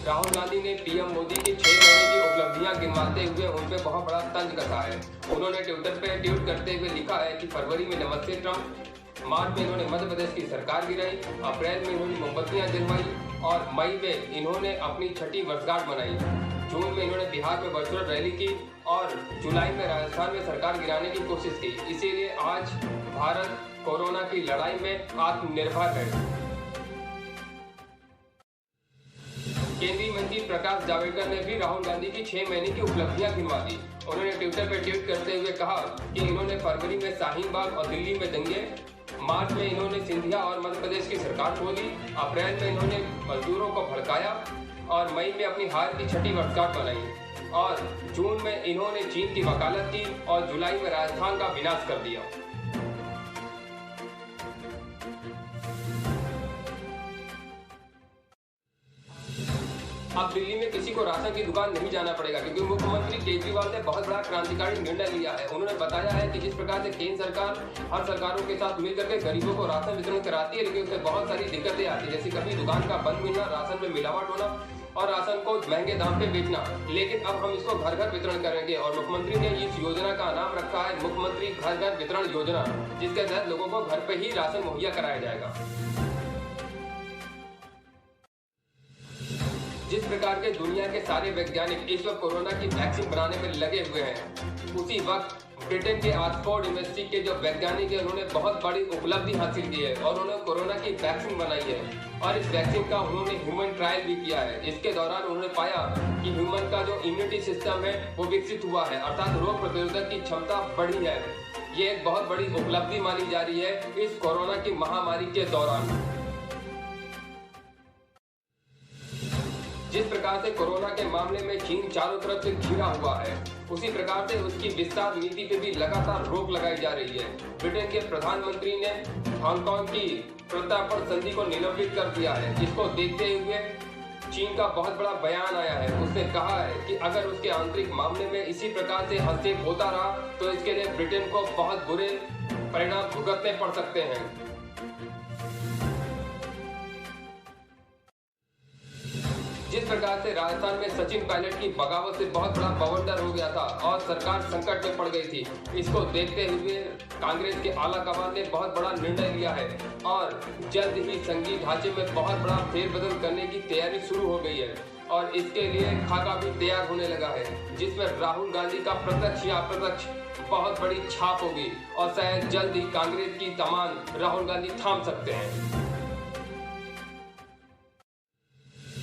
राहुल गांधी ने पीएम मोदी की 6 महीने की उपलब्धियां गिनवाते हुए उन पे बहुत बड़ा तंज कसा है। उन्होंने ट्विटर पे ट्वीट करते हुए लिखा है कि फरवरी में नमस्ते ट्रंप, मार्च में इन्होंने मध्य प्रदेश की सरकार गिराई, अप्रैल में इन्होंने मोमबत्तियां जलवाई और मई में इन्होंने अपनी 6ठी वर्षगांठ मनाई। जून में इन्होंने बिहार में वर्चुअल रैली की और जुलाई में राजस्थान में सरकार गिराने की कोशिश की। इसीलिए आज भारत कोरोना की लड़ाई में आत्मनिर्भर है। केंद्रीय मंत्री प्रकाश जावड़ेकर ने भी राहुल गांधी की 6 महीने की उपलब्धियां गिनवा दी। उन्होंने ट्विटर पर ट्वीट करते हुए कहा कि इन्होंने फरवरी में शाहीन बाग और दिल्ली में दंगे, मार्च में इन्होंने सिंधिया और मध्य प्रदेश की सरकार खोली, अप्रैल में इन्होंने मजदूरों को भड़काया और मई में अपनी हार की 6ठी वर्षगांठ मनाई और जून में इन्होंने चीन की वकालत की और जुलाई में राजस्थान का विनाश कर दिया। अब दिल्ली में किसी को राशन की दुकान नहीं जाना पड़ेगा क्योंकि मुख्यमंत्री केजरीवाल ने बहुत बड़ा क्रांतिकारी निर्णय लिया है। उन्होंने बताया है कि जिस प्रकार से केंद्र सरकार हर सरकारों के साथ मिलकर के गरीबों को राशन वितरण कराती है, लेकिन उससे बहुत सारी दिक्कतें आती है, जैसे कभी दुकान का बंद मिलना, राशन में मिलावट होना और राशन को महंगे दाम पे बेचना। लेकिन अब हम इसको घर घर वितरण करेंगे और मुख्यमंत्री ने इस योजना का नाम रखा है मुख्यमंत्री घर घर वितरण योजना, जिसके तहत लोगों को घर पे ही राशन मुहैया कराया जाएगा। जिस प्रकार के दुनिया के सारे वैज्ञानिक इस वक्त कोरोना की वैक्सीन बनाने में लगे हुए हैं, उसी वक्त ब्रिटेन के ऑक्सफोर्ड यूनिवर्सिटी के जो वैज्ञानिक हैं उन्होंने बहुत बड़ी उपलब्धि हासिल की है और उन्होंने कोरोना की वैक्सीन बनाई है और इस वैक्सीन का उन्होंने ह्यूमन ट्रायल भी किया है। इसके दौरान उन्होंने पाया कि ह्यूमन का जो इम्यूनिटी सिस्टम है वो विकसित हुआ है, अर्थात रोग प्रतिरोधक की क्षमता बढ़ी है। ये एक बहुत बड़ी उपलब्धि मानी जा रही है इस कोरोना की महामारी के दौरान। जिस प्रकार से कोरोना के मामले में चीन चारों तरफ से घिरा हुआ है, उसी प्रकार से उसकी विस्तार नीति पे भी लगातार रोक लगाई जा रही है। ब्रिटेन के प्रधानमंत्री ने हांगकांग की प्रत्यार्पण संधि को निलंबित कर दिया है। इसको देखते हुए चीन का बहुत बड़ा बयान आया है। उसने कहा है कि अगर उसके आंतरिक मामले में इसी प्रकार से हस्तक्षेप होता रहा तो इसके लिए ब्रिटेन को बहुत बुरे परिणाम भुगतने पड़ सकते हैं। जिस प्रकार से राजस्थान में सचिन पायलट की बगावत से बहुत बड़ा बवंडर हो गया था और सरकार संकट में पड़ गई थी, इसको देखते हुए कांग्रेस के आला कमान ने बहुत बड़ा निर्णय लिया है और जल्द ही संघीय ढांचे में बहुत बड़ा फेरबदल करने की तैयारी शुरू हो गई है और इसके लिए खाका भी तैयार होने लगा है, जिसमें राहुल गांधी का प्रत्यक्ष या अप्रत्यक्ष बहुत बड़ी छाप होगी और शायद जल्द ही कांग्रेस की कमान राहुल गांधी थाम सकते हैं।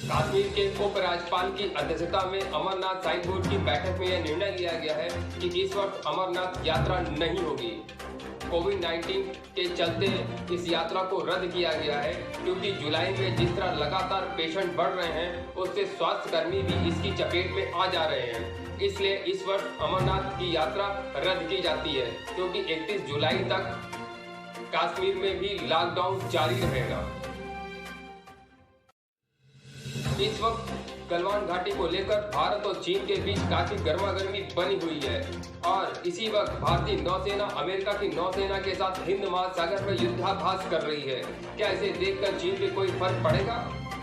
कश्मीर के उपराज्यपाल की अध्यक्षता में अमरनाथ साहिब बोर्ड की बैठक में यह निर्णय लिया गया है कि इस वर्ष अमरनाथ यात्रा नहीं होगी। कोविड-19 के चलते इस यात्रा को रद्द किया गया है क्योंकि जुलाई में जिस तरह लगातार पेशेंट बढ़ रहे हैं उससे स्वास्थ्य कर्मी भी इसकी चपेट में आ जा रहे हैं। इसलिए इस वर्ष अमरनाथ की यात्रा रद्द की जाती है क्योंकि 31 जुलाई तक कश्मीर में भी लॉकडाउन जारी रहेगा। इस वक्त गलवान घाटी को लेकर भारत और चीन के बीच काफी गर्मागर्मी बनी हुई है और इसी वक्त भारतीय नौसेना अमेरिका की नौसेना के साथ हिंद महासागर में युद्धाभ्यास कर रही है। क्या इसे देखकर चीन पे कोई फर्क पड़ेगा?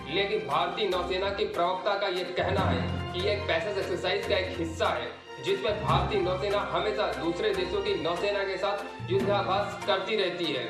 लेकिन भारतीय नौसेना के प्रवक्ता का यह कहना है कि यह पैसेज एक्सरसाइज का एक हिस्सा है जिसमें भारतीय नौसेना हमेशा दूसरे देशों की नौसेना के साथ युद्धाभ्यास करती रहती है।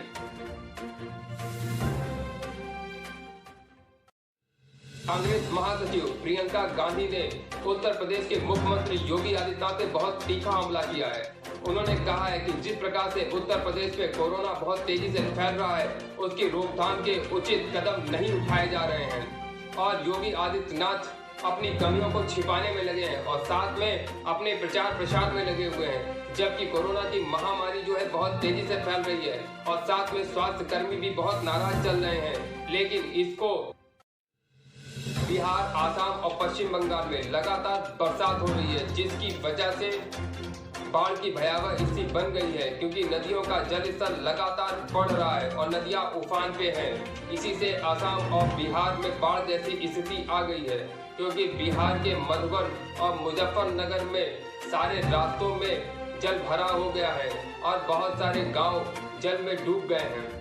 कांग्रेस महासचिव प्रियंका गांधी ने उत्तर प्रदेश के मुख्यमंत्री योगी आदित्यनाथ से बहुत तीखा हमला किया है। उन्होंने कहा है कि जिस प्रकार से उत्तर प्रदेश में कोरोना बहुत तेजी से फैल रहा है, उसकी रोकथाम के उचित कदम नहीं उठाए जा रहे हैं और योगी आदित्यनाथ अपनी कमियों को छिपाने में लगे हैं और साथ में अपने प्रचार प्रसार में लगे हुए हैं, जबकि कोरोना की महामारी जो है बहुत तेजी से फैल रही है और साथ में स्वास्थ्य कर्मी भी बहुत नाराज चल रहे हैं। लेकिन इसको बिहार, आसाम और पश्चिम बंगाल में लगातार बरसात हो रही है, जिसकी वजह से बाढ़ की भयावह स्थिति बन गई है क्योंकि नदियों का जल स्तर लगातार बढ़ रहा है और नदियां उफान पे हैं। इसी से आसाम और बिहार में बाढ़ जैसी स्थिति आ गई है क्योंकि बिहार के मधुबन और मुजफ्फरनगर में सारे रास्तों में जल भरा हो गया है और बहुत सारे गांव जल में डूब गए हैं।